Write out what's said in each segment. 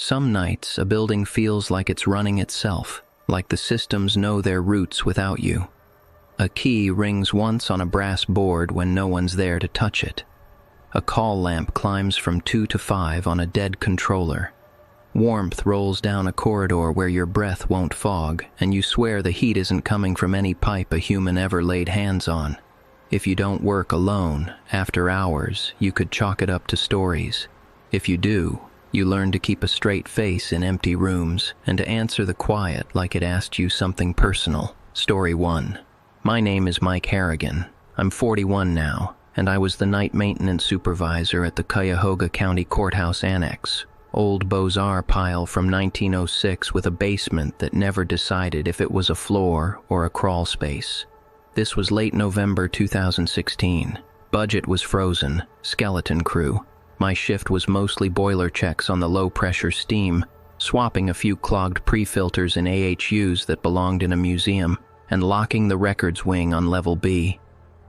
Some nights, a building feels like it's running itself, like the systems know their roots without you. A key rings once on a brass board when no one's there to touch it. A call lamp climbs from 2 to 5 on a dead controller. Warmth rolls down a corridor where your breath won't fog, and you swear the heat isn't coming from any pipe a human ever laid hands on. If you don't work alone, after hours, you could chalk it up to stories. If you do, you learn to keep a straight face in empty rooms and to answer the quiet like it asked you something personal. Story 1. My name is Mike Harrigan. I'm 41 now, and I was the night maintenance supervisor at the Cuyahoga County Courthouse Annex. Old Beaux-Arts pile from 1906 with a basement that never decided if it was a floor or a crawl space. This was late November 2016. Budget was frozen, skeleton crew. My shift was mostly boiler checks on the low-pressure steam, swapping a few clogged pre-filters in AHUs that belonged in a museum, and locking the records wing on level B.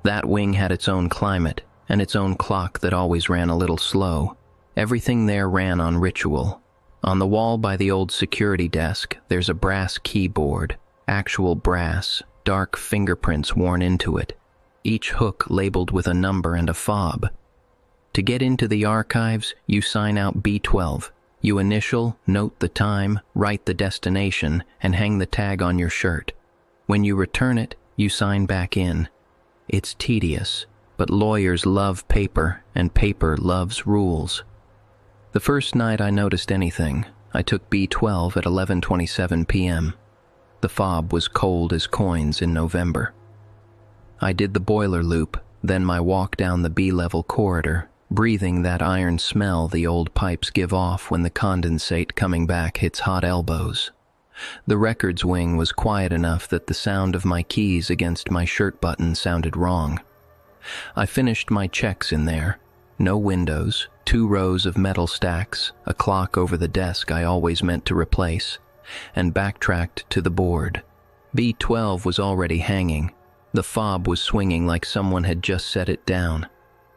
That wing had its own climate, and its own clock that always ran a little slow. Everything there ran on ritual. On the wall by the old security desk, there's a brass keyboard, actual brass, dark fingerprints worn into it, each hook labeled with a number and a fob. To get into the archives, you sign out B12. You initial, note the time, write the destination, and hang the tag on your shirt. When you return it, you sign back in. It's tedious, but lawyers love paper, and paper loves rules. The first night I noticed anything, I took B12 at 11:27 p.m. The fob was cold as coins in November. I did the boiler loop, then my walk down the B-level corridor, breathing that iron smell the old pipes give off when the condensate coming back hits hot elbows. The records wing was quiet enough that the sound of my keys against my shirt button sounded wrong. I finished my checks in there. No windows, 2 rows of metal stacks, a clock over the desk I always meant to replace, and backtracked to the board. B12 was already hanging. The fob was swinging like someone had just set it down.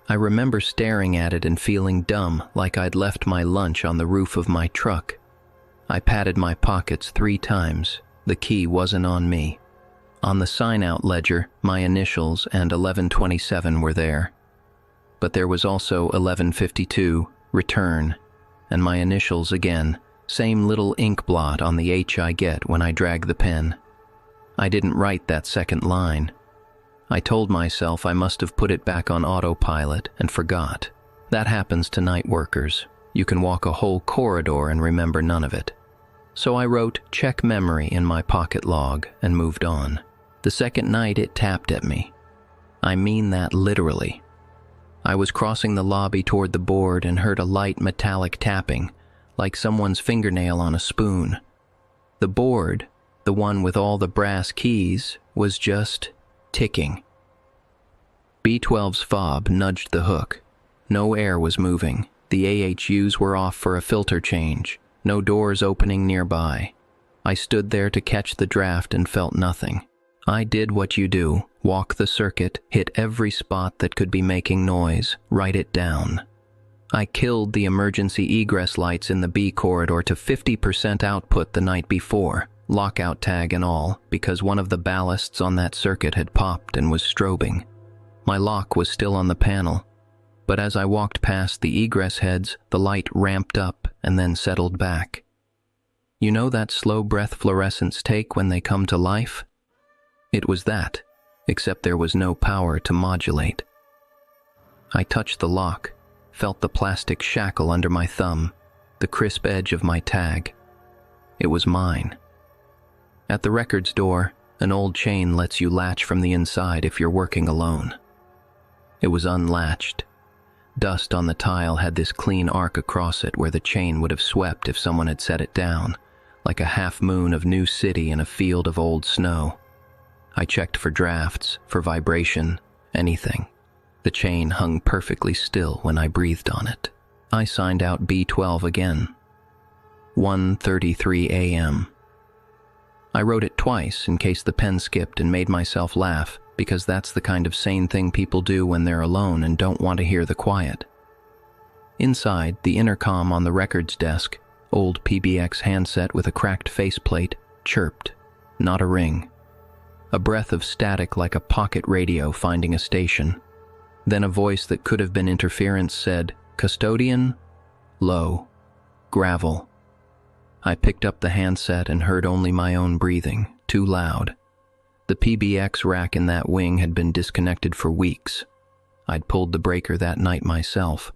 I remember staring at it and feeling dumb, like I'd left my lunch on the roof of my truck. I patted my pockets 3 times. The key wasn't on me. On the sign-out ledger, my initials and 1127 were there. But there was also 1152, return, and my initials again, same little ink blot on the H I get when I drag the pen. I didn't write that second line. I told myself I must have put it back on autopilot and forgot. That happens to night workers. You can walk a whole corridor and remember none of it. So I wrote check memory in my pocket log and moved on. The second night it tapped at me. I mean that literally. I was crossing the lobby toward the board and heard a light metallic tapping, like someone's fingernail on a spoon. The board, the one with all the brass keys, was just ticking. B12's fob nudged the hook. No air was moving. The AHUs were off for a filter change. No doors opening nearby. I stood there to catch the draft and felt nothing. I did what you do. Walk the circuit, hit every spot that could be making noise, write it down. I killed the emergency egress lights in the B corridor to 50% output the night before, lockout tag and all, because one of the ballasts on that circuit had popped and was strobing. My lock was still on the panel, but as I walked past the egress heads, the light ramped up and then settled back. You know that slow breath fluorescents take when they come to life? It was that, except there was no power to modulate. I touched the lock, felt the plastic shackle under my thumb, the crisp edge of my tag. It was mine. At the records door, an old chain lets you latch from the inside if you're working alone. It was unlatched. Dust on the tile had this clean arc across it where the chain would have swept if someone had set it down, like a half moon of new city in a field of old snow. I checked for drafts, for vibration, anything. The chain hung perfectly still when I breathed on it. I signed out B12 again. 1:33 a.m. I wrote it twice in case the pen skipped and made myself laugh, because that's the kind of sane thing people do when they're alone and don't want to hear the quiet. Inside, the intercom on the records desk, Old PBX handset with a cracked faceplate chirped. Not a ring. A breath of static like a pocket radio finding a station. Then a voice that could have been interference said, "Custodian?" Low. Gravel. I picked up the handset and heard only my own breathing, too loud. The PBX rack in that wing had been disconnected for weeks. I'd pulled the breaker that night myself.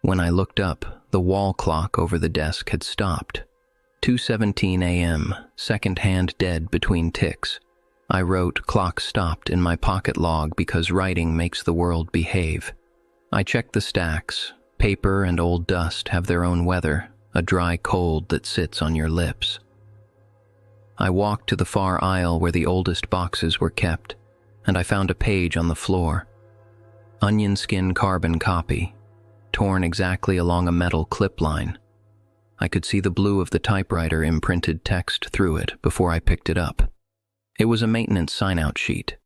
When I looked up, the wall clock over the desk had stopped. 2:17 a.m., second hand dead between ticks. I wrote "clock stopped" in my pocket log because writing makes the world behave. I checked the stacks. Paper and old dust have their own weather, a dry cold that sits on your lips. I walked to the far aisle where the oldest boxes were kept, and I found a page on the floor. Onion skin carbon copy, torn exactly along a metal clip line. I could see the blue of the typewriter imprinted text through it before I picked it up. It was a maintenance sign-out sheet.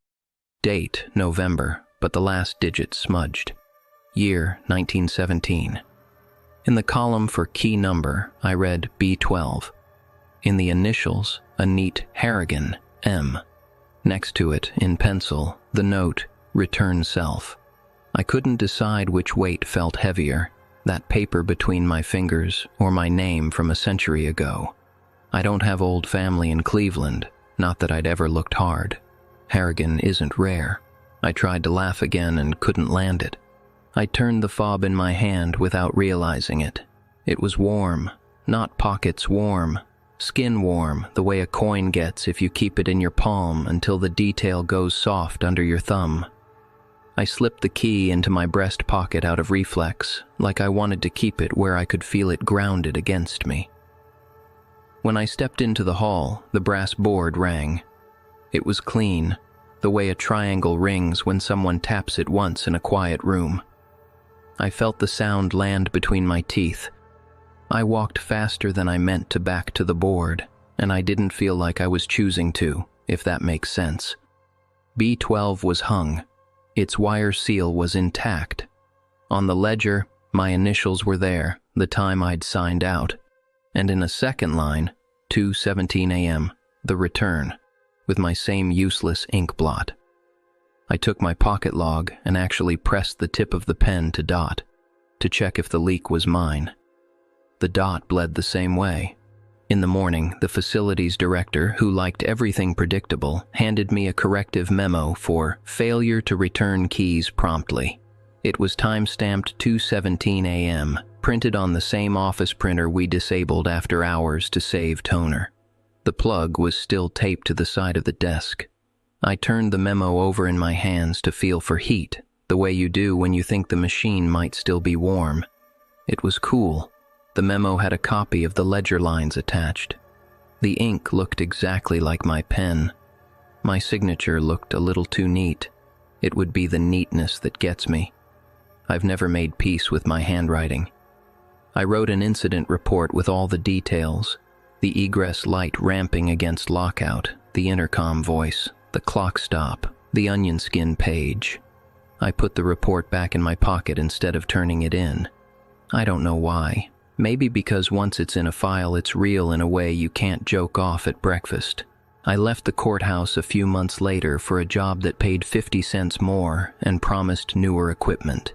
Date, November, but the last digit smudged. Year, 1917. In the column for key number, I read B12. In the initials, a neat Harrigan, M. Next to it, in pencil, the note, "Return self." I couldn't decide which weight felt heavier, that paper between my fingers or my name from a century ago. I don't have old family in Cleveland, not that I'd ever looked hard. Harrigan isn't rare. I tried to laugh again and couldn't land it. I turned the fob in my hand without realizing it. It was warm, not pockets warm, skin warm, the way a coin gets if you keep it in your palm until the detail goes soft under your thumb. I slipped the key into my breast pocket out of reflex, like I wanted to keep it where I could feel it grounded against me. When I stepped into the hall, the brass board rang. It was clean, the way a triangle rings when someone taps it once in a quiet room. I felt the sound land between my teeth. I walked faster than I meant to back to the board, and I didn't feel like I was choosing to, if that makes sense. B12 was hung. Its wire seal was intact. On the ledger, my initials were there, the time I'd signed out. And in a second line, 2:17 a.m., the return, with my same useless ink blot. I took my pocket log and actually pressed the tip of the pen to dot, to check if the leak was mine. The dot bled the same way. In the morning, the facilities director, who liked everything predictable, handed me a corrective memo for failure to return keys promptly. It was time-stamped 2:17 a.m., printed on the same office printer we disabled after hours to save toner. The plug was still taped to the side of the desk. I turned the memo over in my hands to feel for heat, the way you do when you think the machine might still be warm. It was cool. The memo had a copy of the ledger lines attached. The ink looked exactly like my pen. My signature looked a little too neat. It would be the neatness that gets me. I've never made peace with my handwriting. I wrote an incident report with all the details, the egress light ramping against lockout, the intercom voice, the clock stop, the onion skin page. I put the report back in my pocket instead of turning it in. I don't know why. Maybe because once it's in a file, it's real in a way you can't joke off at breakfast. I left the courthouse a few months later for a job that paid 50 cents more and promised newer equipment.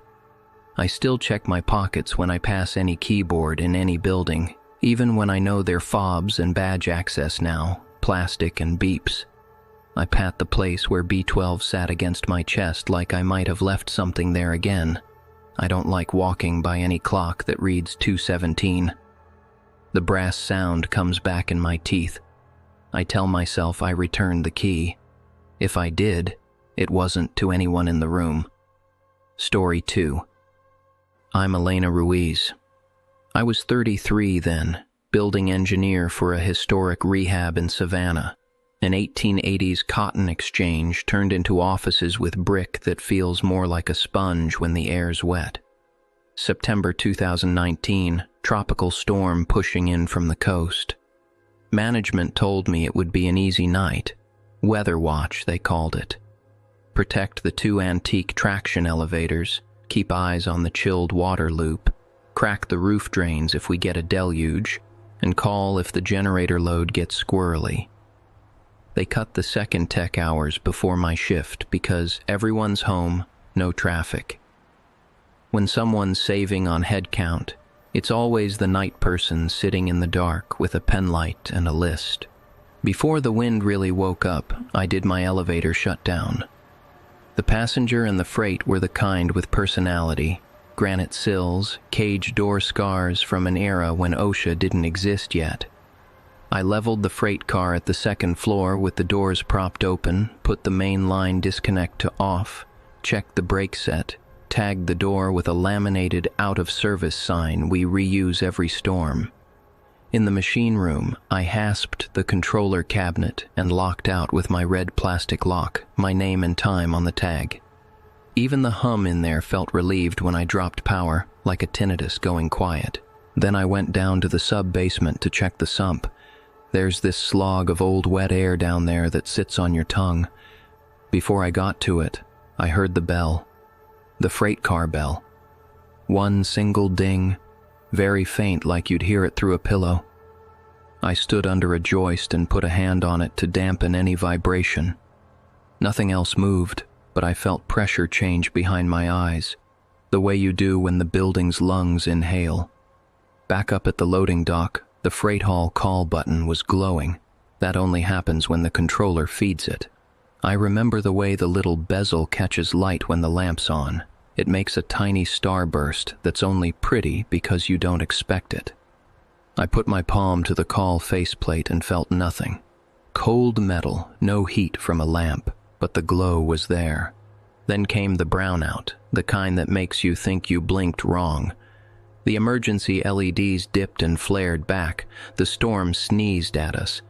I still check my pockets when I pass any keyboard in any building, even when I know they're fobs and badge access now, plastic and beeps. I pat the place where B12 sat against my chest like I might have left something there again. I don't like walking by any clock that reads 2:17. The brass sound comes back in my teeth. I tell myself I returned the key. If I did, it wasn't to anyone in the room. Story 2. I'm Elena Ruiz. I was 33 then, building engineer for a historic rehab in Savannah. An 1880s cotton exchange turned into offices with brick that feels more like a sponge when the air's wet. September 2019, tropical storm pushing in from the coast. Management told me it would be an easy night. Weather watch, they called it. Protect the 2 antique traction elevators, keep eyes on the chilled water loop, crack the roof drains if we get a deluge, and call if the generator load gets squirrely. They cut the second tech hours before my shift because everyone's home, no traffic. When someone's saving on head count, it's always the night person sitting in the dark with a pen light and a list. Before the wind really woke up, I did my elevator shutdown. The passenger and the freight were the kind with personality, granite sills, cage door scars from an era when OSHA didn't exist yet. I leveled the freight car at the second floor with the doors propped open, put the main line disconnect to off, checked the brake set, tagged the door with a laminated out-of-service sign we reuse every storm. In the machine room, I hasped the controller cabinet and locked out with my red plastic lock, my name and time on the tag. Even the hum in there felt relieved when I dropped power, like a tinnitus going quiet. Then I went down to the sub-basement to check the sump. There's this slog of old wet air down there that sits on your tongue. Before I got to it, I heard the bell. The freight car bell. One single ding, very faint like you'd hear it through a pillow. I stood under a joist and put a hand on it to dampen any vibration. Nothing else moved, but I felt pressure change behind my eyes, the way you do when the building's lungs inhale. Back up at the loading dock, the freight hall call button was glowing. That only happens when the controller feeds it. I remember the way the little bezel catches light when the lamp's on. It makes a tiny starburst that's only pretty because you don't expect it. I put my palm to the call faceplate and felt nothing. Cold metal, no heat from a lamp, but the glow was there. Then came the brownout, the kind that makes you think you blinked wrong. The emergency LEDs dipped and flared back. The storm sneezed at us.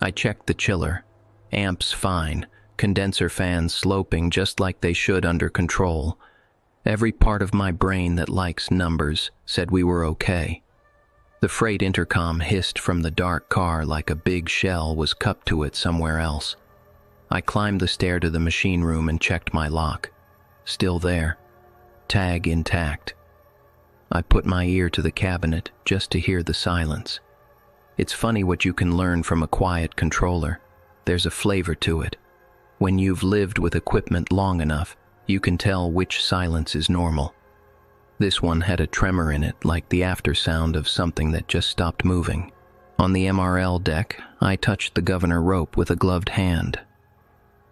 I checked the chiller. Amps fine, condenser fans sloping just like they should under control. Every part of my brain that likes numbers said we were okay. The freight intercom hissed from the dark car like a big shell was cupped to it somewhere else. I climbed the stair to the machine room and checked my lock. Still there. Tag intact. I put my ear to the cabinet just to hear the silence. It's funny what you can learn from a quiet controller. There's a flavor to it. When you've lived with equipment long enough, you can tell which silence is normal. This one had a tremor in it, like the aftersound of something that just stopped moving. On the MRL deck, I touched the governor rope with a gloved hand.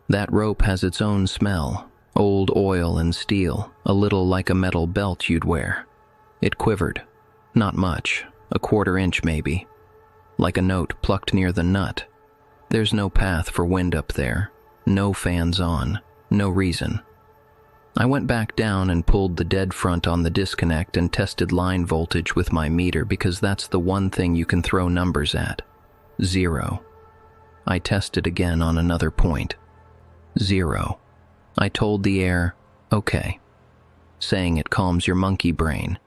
That rope has its own smell, old oil and steel, a little like a metal belt you'd wear. It quivered. Not much, a quarter-inch maybe. Like a note plucked near the nut. There's no path for wind up there. No fans on. No reason. I went back down and pulled the dead front on the disconnect and tested line voltage with my meter because that's the one thing you can throw numbers at. 0. I tested again on another point. 0. I told the air, okay. Saying it calms your monkey brain.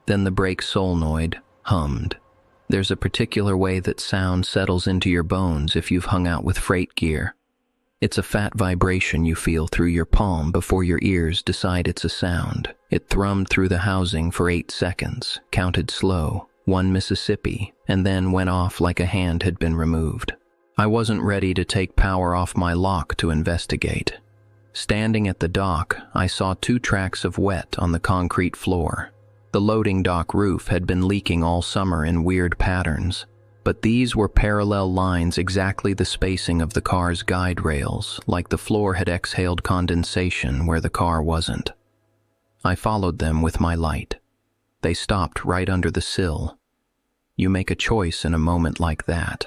Then the brake solenoid hummed. There's a particular way that sound settles into your bones if you've hung out with freight gear. It's a fat vibration you feel through your palm before your ears decide it's a sound. It thrummed through the housing for 8 seconds, counted slow, 1 Mississippi, and then went off like a hand had been removed. I wasn't ready to take power off my lock to investigate. Standing at the dock, I saw 2 tracks of wet on the concrete floor. The loading dock roof had been leaking all summer in weird patterns, but these were parallel lines exactly the spacing of the car's guide rails, like the floor had exhaled condensation where the car wasn't. I followed them with my light. They stopped right under the sill. You make a choice in a moment like that.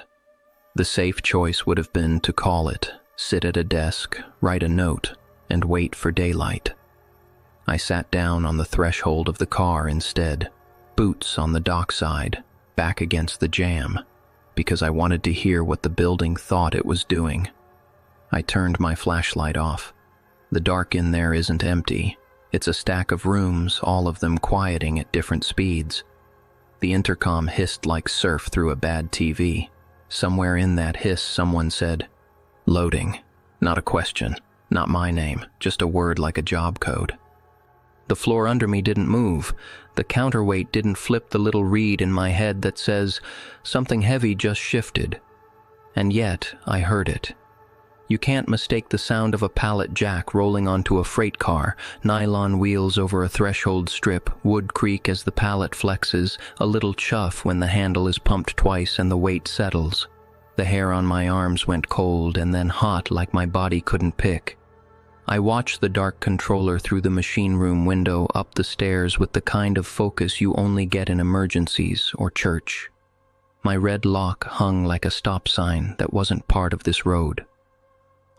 The safe choice would have been to call it, sit at a desk, write a note, and wait for daylight. I sat down on the threshold of the car instead, boots on the dockside, back against the jamb, because I wanted to hear what the building thought it was doing. I turned my flashlight off. The dark in there isn't empty. It's a stack of rooms, all of them quieting at different speeds. The intercom hissed like surf through a bad TV. Somewhere in that hiss, someone said, "Loading." Not a question, not my name, just a word like a job code. The floor under me didn't move. The counterweight didn't flip the little reed in my head that says something heavy just shifted. And yet, I heard it. You can't mistake the sound of a pallet jack rolling onto a freight car, nylon wheels over a threshold strip, wood creak as the pallet flexes, a little chuff when the handle is pumped twice and the weight settles. The hair on my arms went cold and then hot like my body couldn't pick. I watched the dark controller through the machine room window up the stairs with the kind of focus you only get in emergencies or church. My red lock hung like a stop sign that wasn't part of this road.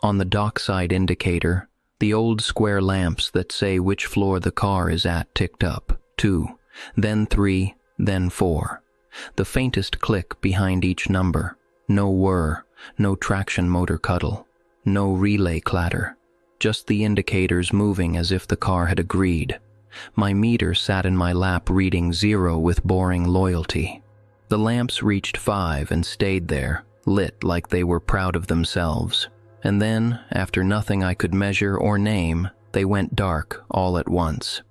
On the dockside indicator, the old square lamps that say which floor the car is at ticked up. 2, then 3, then 4. The faintest click behind each number. No whir, no traction motor cuddle, no relay clatter. Just the indicators moving as if the car had agreed. My meter sat in my lap reading 0 with boring loyalty. The lamps reached 5 and stayed there, lit like they were proud of themselves. And then, after nothing I could measure or name, they went dark all at once.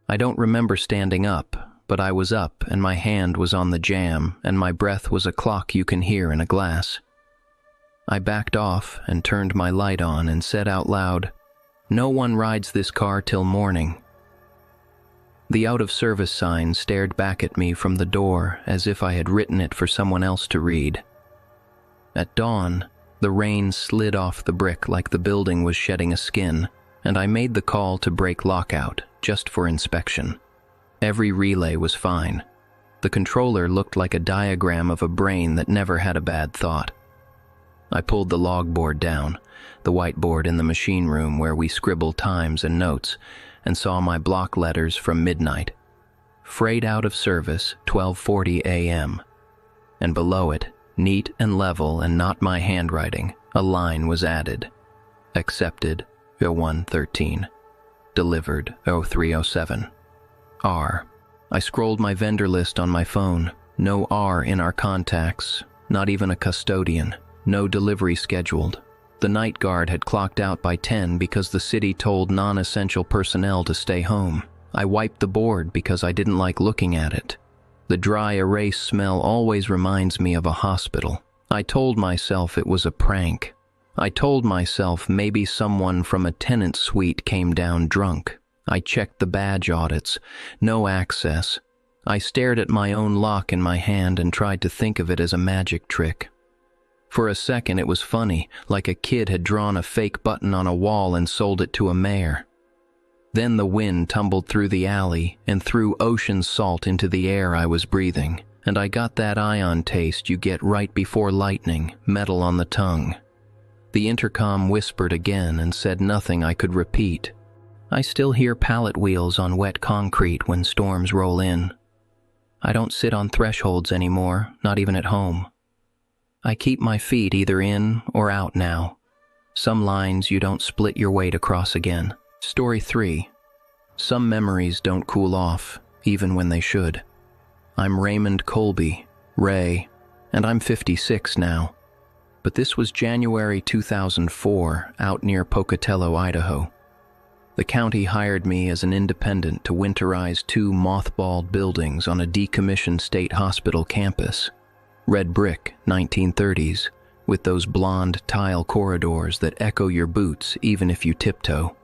I don't remember standing up, but I was up and my hand was on the jam and my breath was a clock you can hear in a glass. I backed off and turned my light on and said out loud, "No one rides this car till morning." The out-of-service sign stared back at me from the door as if I had written it for someone else to read. At dawn, the rain slid off the brick like the building was shedding a skin, and I made the call to break lockout, just for inspection. Every relay was fine. The controller looked like a diagram of a brain that never had a bad thought. I pulled the logboard down, the whiteboard in the machine room where we scribble times and notes, and saw my block letters from midnight. Freight out of service, 12:40 a.m. And below it, neat and level and not my handwriting, a line was added. Accepted, 01:13. Delivered, 03:07. R. I scrolled my vendor list on my phone. No R in our contacts, not even a custodian. No delivery scheduled. The night guard had clocked out by 10 because the city told non-essential personnel to stay home. I wiped the board because I didn't like looking at it. The dry erase smell always reminds me of a hospital. I told myself it was a prank. I told myself maybe someone from a tenant suite came down drunk. I checked the badge audits. No access. I stared at my own lock in my hand and tried to think of it as a magic trick. For a second it was funny, like a kid had drawn a fake button on a wall and sold it to a mayor. Then the wind tumbled through the alley and threw ocean salt into the air I was breathing, and I got that ion taste you get right before lightning, metal on the tongue. The intercom whispered again and said nothing I could repeat. I still hear pallet wheels on wet concrete when storms roll in. I don't sit on thresholds anymore, not even at home. I keep my feet either in or out now. Some lines you don't split your weight across again. Story 3. Some memories don't cool off, even when they should. I'm Raymond Colby, Ray, and I'm 56 now. But this was January 2004, out near Pocatello, Idaho. The county hired me as an independent to winterize 2 mothballed buildings on a decommissioned state hospital campus. Red brick, 1930s, with those blonde tile corridors that echo your boots even if you tiptoe.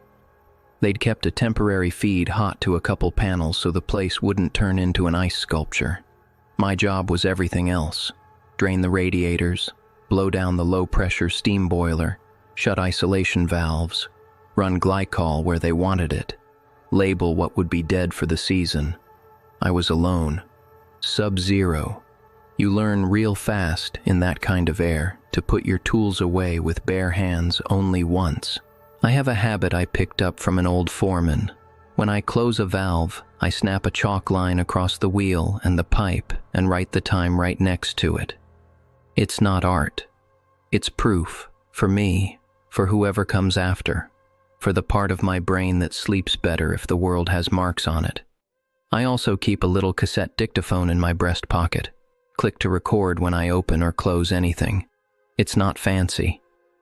They'd kept a temporary feed hot to a couple panels so the place wouldn't turn into an ice sculpture. My job was everything else. Drain the radiators, blow down the low-pressure steam boiler, shut isolation valves, run glycol where they wanted it, label what would be dead for the season. I was alone. Sub-zero. You learn real fast in that kind of air to put your tools away with bare hands only once. I have a habit I picked up from an old foreman. When I close a valve, I snap a chalk line across the wheel and the pipe and write the time right next to it. It's not art. It's proof, for me, for whoever comes after, for the part of my brain that sleeps better if the world has marks on it. I also keep a little cassette dictaphone in my breast pocket. Click to record when I open or close anything. It's not fancy.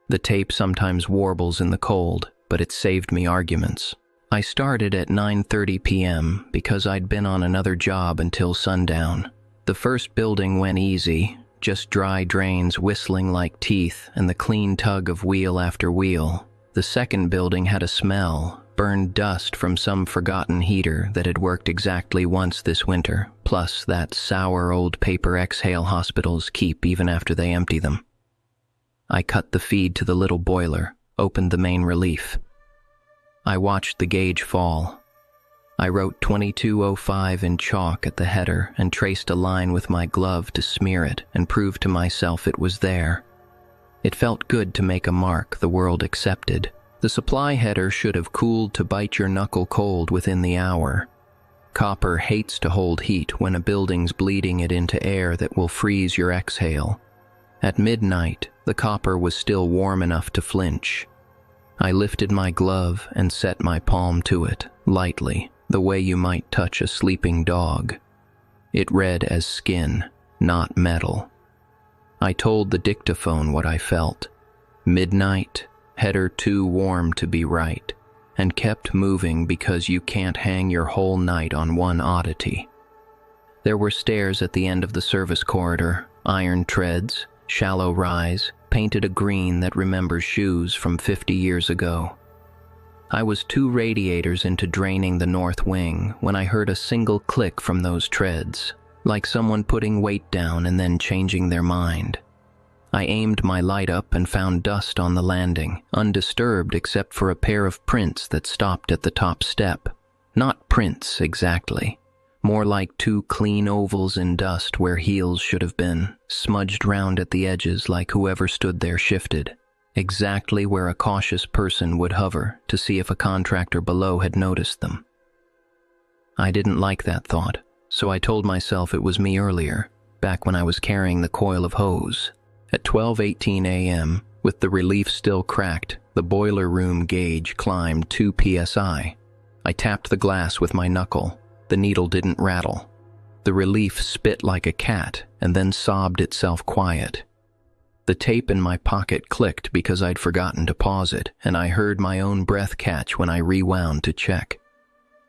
The tape sometimes warbles in the cold, but it saved me arguments. I started at 9:30 p.m. because I'd been on another job until sundown. The first building went easy, just dry drains whistling like teeth and the clean tug of wheel after wheel. The second building had a smell, burned dust from some forgotten heater that had worked exactly once this winter, plus that sour old paper exhale hospitals keep even after they empty them. I cut the feed to the little boiler, opened the main relief. I watched the gauge fall. I wrote 2205 in chalk at the header and traced a line with my glove to smear it and prove to myself it was there. It felt good to make a mark the world accepted. The supply header should have cooled to bite your knuckle cold within the hour. Copper hates to hold heat when a building's bleeding it into air that will freeze your exhale. At midnight, the copper was still warm enough to flinch. I lifted my glove and set my palm to it, lightly, the way you might touch a sleeping dog. It read as skin, not metal. I told the dictaphone what I felt. Midnight, header too warm to be right, and kept moving because you can't hang your whole night on one oddity. There were stairs at the end of the service corridor, iron treads, shallow rise, painted a green that remembers shoes from 50 years ago. I was 2 radiators into draining the north wing when I heard a single click from those treads, like someone putting weight down and then changing their mind. I aimed my light up and found dust on the landing, undisturbed except for a pair of prints that stopped at the top step. Not prints exactly, more like 2 clean ovals in dust where heels should have been, smudged round at the edges like whoever stood there shifted, exactly where a cautious person would hover to see if a contractor below had noticed them. I didn't like that thought, so I told myself it was me earlier, back when I was carrying the coil of hose. At 12:18 a.m., with the relief still cracked, the boiler room gauge climbed 2 psi. I tapped the glass with my knuckle. The needle didn't rattle. The relief spit like a cat and then sobbed itself quiet. The tape in my pocket clicked because I'd forgotten to pause it, and I heard my own breath catch when I rewound to check.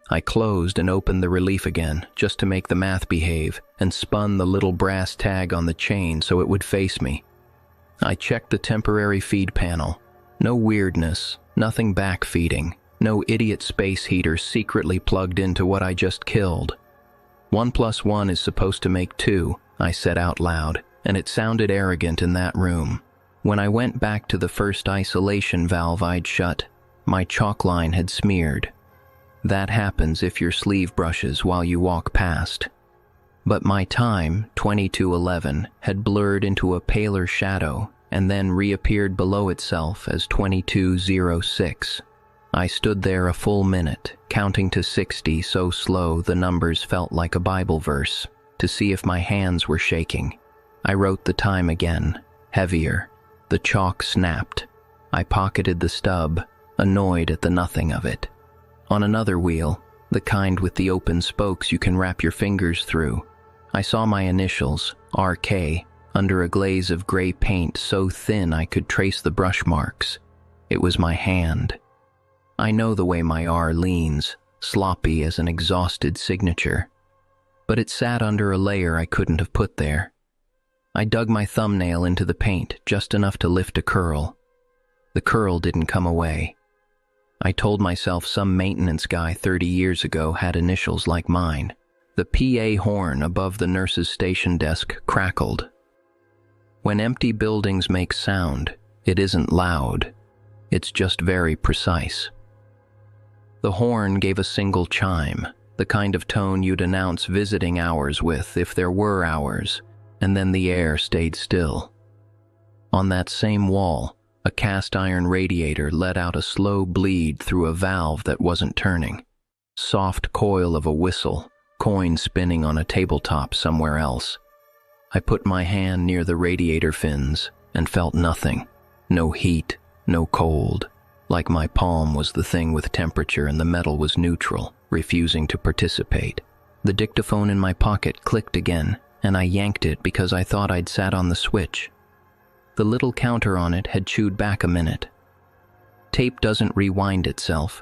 I closed and opened the relief again, just to make the math behave, and spun the little brass tag on the chain so it would face me. I checked the temporary feed panel. No weirdness, nothing backfeeding. No idiot space heater secretly plugged into what I just killed. 1 + 1 is supposed to make 2, I said out loud, and it sounded arrogant in that room. When I went back to the first isolation valve I'd shut, my chalk line had smeared. That happens if your sleeve brushes while you walk past. But my time, 22:11, had blurred into a paler shadow and then reappeared below itself as 22:06. I stood there a full minute, counting to 60 so slow the numbers felt like a Bible verse, to see if my hands were shaking. I wrote the time again, heavier. The chalk snapped. I pocketed the stub, annoyed at the nothing of it. On another wheel, the kind with the open spokes you can wrap your fingers through, I saw my initials, RK, under a glaze of gray paint so thin I could trace the brush marks. It was my hand. I know the way my R leans, sloppy as an exhausted signature. But it sat under a layer I couldn't have put there. I dug my thumbnail into the paint just enough to lift a curl. The curl didn't come away. I told myself some maintenance guy 30 years ago had initials like mine. The PA horn above the nurse's station desk crackled. When empty buildings make sound, it isn't loud. It's just very precise. The horn gave a single chime, the kind of tone you'd announce visiting hours with if there were hours, and then the air stayed still. On that same wall, a cast iron radiator let out a slow bleed through a valve that wasn't turning. Soft coil of a whistle, coin spinning on a tabletop somewhere else. I put my hand near the radiator fins and felt nothing. No heat, no cold. Like my palm was the thing with temperature and the metal was neutral, refusing to participate. The dictaphone in my pocket clicked again, and I yanked it because I thought I'd sat on the switch. The little counter on it had chewed back a minute. Tape doesn't rewind itself.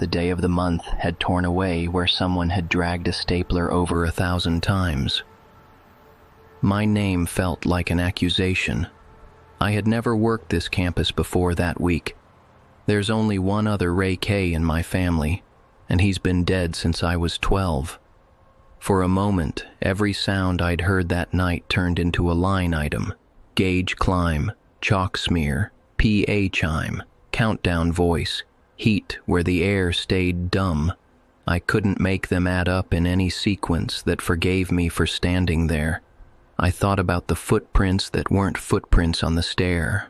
The day of the month had torn away where someone had dragged a stapler over 1,000 times. My name felt like an accusation. I had never worked this campus before that week. There's only one other Ray K in my family, and he's been dead since I was 12. For a moment, every sound I'd heard that night turned into a line item. Gauge climb, chalk smear, PA chime, countdown voice, heat where the air stayed dumb. I couldn't make them add up in any sequence that forgave me for standing there. I thought about the footprints that weren't footprints on the stair.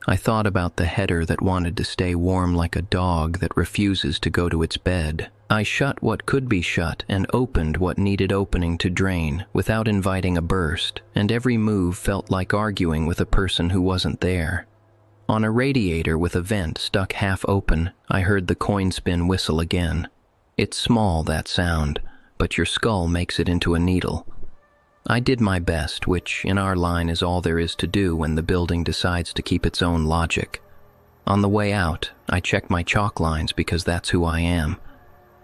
I thought about the header that wanted to stay warm like a dog that refuses to go to its bed. I shut what could be shut and opened what needed opening to drain without inviting a burst, and every move felt like arguing with a person who wasn't there. On a radiator with a vent stuck half open, I heard the coin spin whistle again. It's small, that sound, but your skull makes it into a needle. I did my best, which in our line is all there is to do when the building decides to keep its own logic. On the way out, I checked my chalk lines because that's who I am.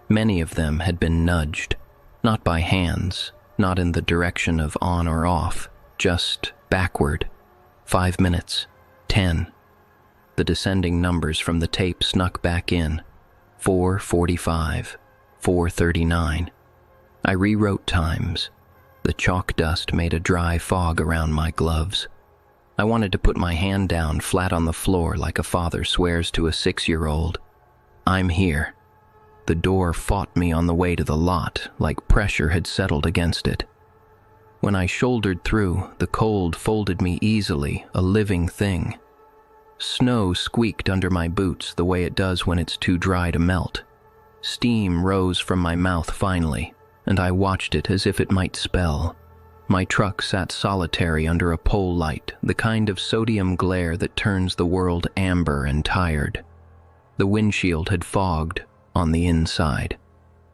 Many of them had been nudged, not by hands, not in the direction of on or off, just backward. 5 minutes, 10. The descending numbers from the tape snuck back in. 4:45, 4:39. I rewrote times. The chalk dust made a dry fog around my gloves. I wanted to put my hand down flat on the floor like a father swears to a 6-year-old. I'm here. The door fought me on the way to the lot, like pressure had settled against it. When I shouldered through, the cold folded me easily, a living thing. Snow squeaked under my boots the way it does when it's too dry to melt. Steam rose from my mouth finally, and I watched it as if it might spell. My truck sat solitary under a pole light, the kind of sodium glare that turns the world amber and tired. The windshield had fogged on the inside.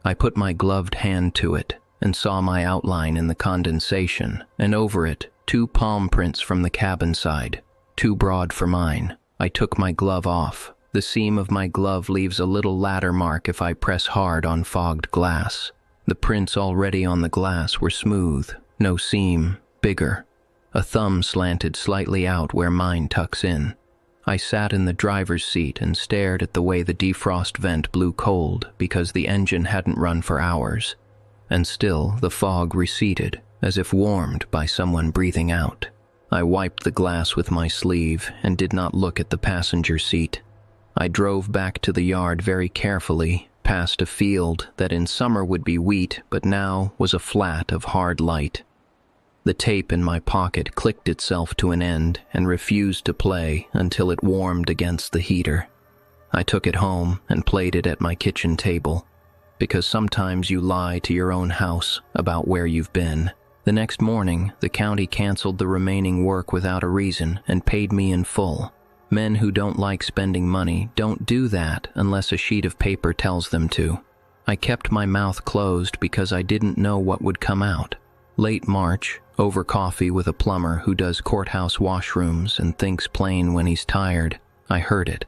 I put my gloved hand to it and saw my outline in the condensation, and over it, 2 palm prints from the cabin side, too broad for mine. I took my glove off. The seam of my glove leaves a little ladder mark if I press hard on fogged glass. The prints already on the glass were smooth, no seam, bigger. A thumb slanted slightly out where mine tucks in. I sat in the driver's seat and stared at the way the defrost vent blew cold because the engine hadn't run for hours. And still the fog receded, as if warmed by someone breathing out. I wiped the glass with my sleeve and did not look at the passenger seat. I drove back to the yard very carefully, past a field that in summer would be wheat but now was a flat of hard light. The tape in my pocket clicked itself to an end and refused to play until it warmed against the heater. I took it home and played it at my kitchen table, because sometimes you lie to your own house about where you've been. The next morning, the county canceled the remaining work without a reason and paid me in full. Men who don't like spending money don't do that unless a sheet of paper tells them to. I kept my mouth closed because I didn't know what would come out. Late March, over coffee with a plumber who does courthouse washrooms and thinks plain when he's tired, I heard it.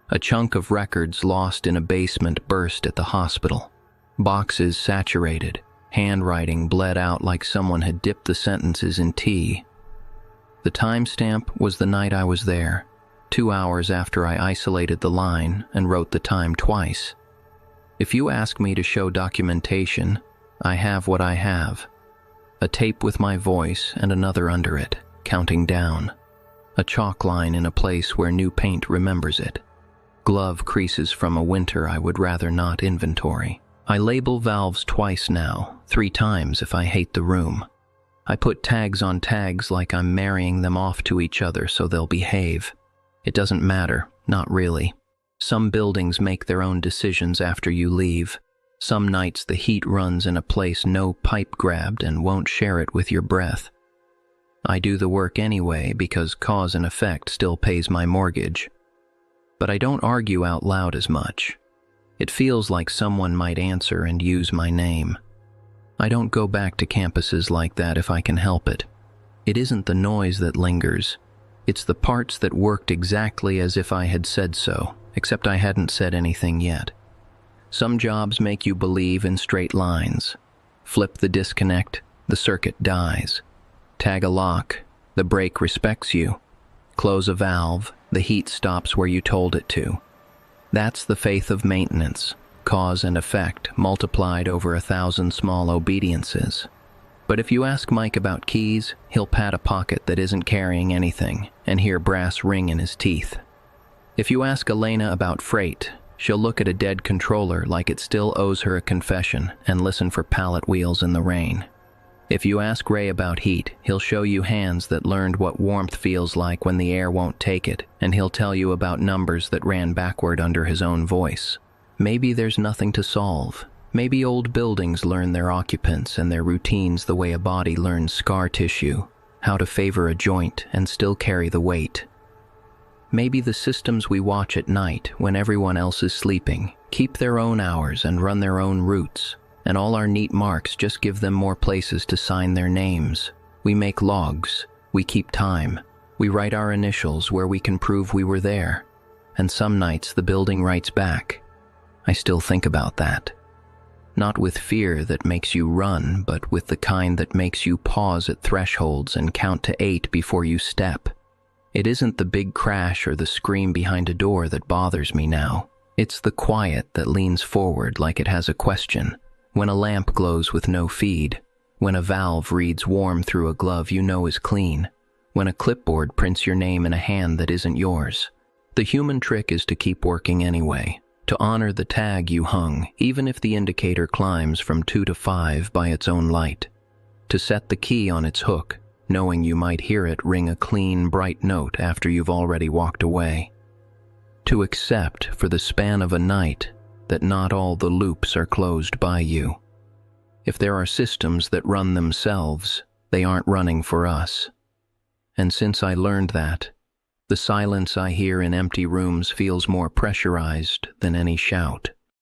A chunk of records lost in a basement burst at the hospital. Boxes saturated. Handwriting bled out like someone had dipped the sentences in tea. The timestamp was the night I was there, 2 hours after I isolated the line and wrote the time twice. If you ask me to show documentation, I have what I have. A tape with my voice and another under it, counting down. A chalk line in a place where new paint remembers it. Glove creases from a winter I would rather not inventory. I label valves twice now, 3 times if I hate the room. I put tags on tags like I'm marrying them off to each other so they'll behave. It doesn't matter, not really. Some buildings make their own decisions after you leave. Some nights the heat runs in a place no pipe grabbed and won't share it with your breath. I do the work anyway because cause and effect still pays my mortgage. But I don't argue out loud as much. It feels like someone might answer and use my name. I don't go back to campuses like that if I can help it. It isn't the noise that lingers. It's the parts that worked exactly as if I had said so, except I hadn't said anything yet. Some jobs make you believe in straight lines. Flip the disconnect, the circuit dies. Tag a lock, the brake respects you. Close a valve, the heat stops where you told it to. That's the faith of maintenance, cause and effect multiplied over 1,000 small obediences. But if you ask Mike about keys, he'll pat a pocket that isn't carrying anything and hear brass ring in his teeth. If you ask Elena about freight, she'll look at a dead controller like it still owes her a confession and listen for pallet wheels in the rain. If you ask Ray about heat, he'll show you hands that learned what warmth feels like when the air won't take it, and he'll tell you about numbers that ran backward under his own voice. Maybe there's nothing to solve. Maybe old buildings learn their occupants and their routines the way a body learns scar tissue, how to favor a joint and still carry the weight. Maybe the systems we watch at night when everyone else is sleeping keep their own hours and run their own routes, and all our neat marks just give them more places to sign their names. We make logs, we keep time, we write our initials where we can prove we were there, and some nights the building writes back. I still think about that. Not with fear that makes you run, but with the kind that makes you pause at thresholds and count to 8 before you step. It isn't the big crash or the scream behind a door that bothers me now. It's the quiet that leans forward like it has a question. When a lamp glows with no feed. When a valve reads warm through a glove you know is clean. When a clipboard prints your name in a hand that isn't yours. The human trick is to keep working anyway. To honor the tag you hung, even if the indicator climbs from 2 to 5 by its own light. To set the key on its hook, knowing you might hear it ring a clean, bright note after you've already walked away. To accept, for the span of a night, that not all the loops are closed by you. If there are systems that run themselves, they aren't running for us. And since I learned that, the silence I hear in empty rooms feels more pressurized than any shout.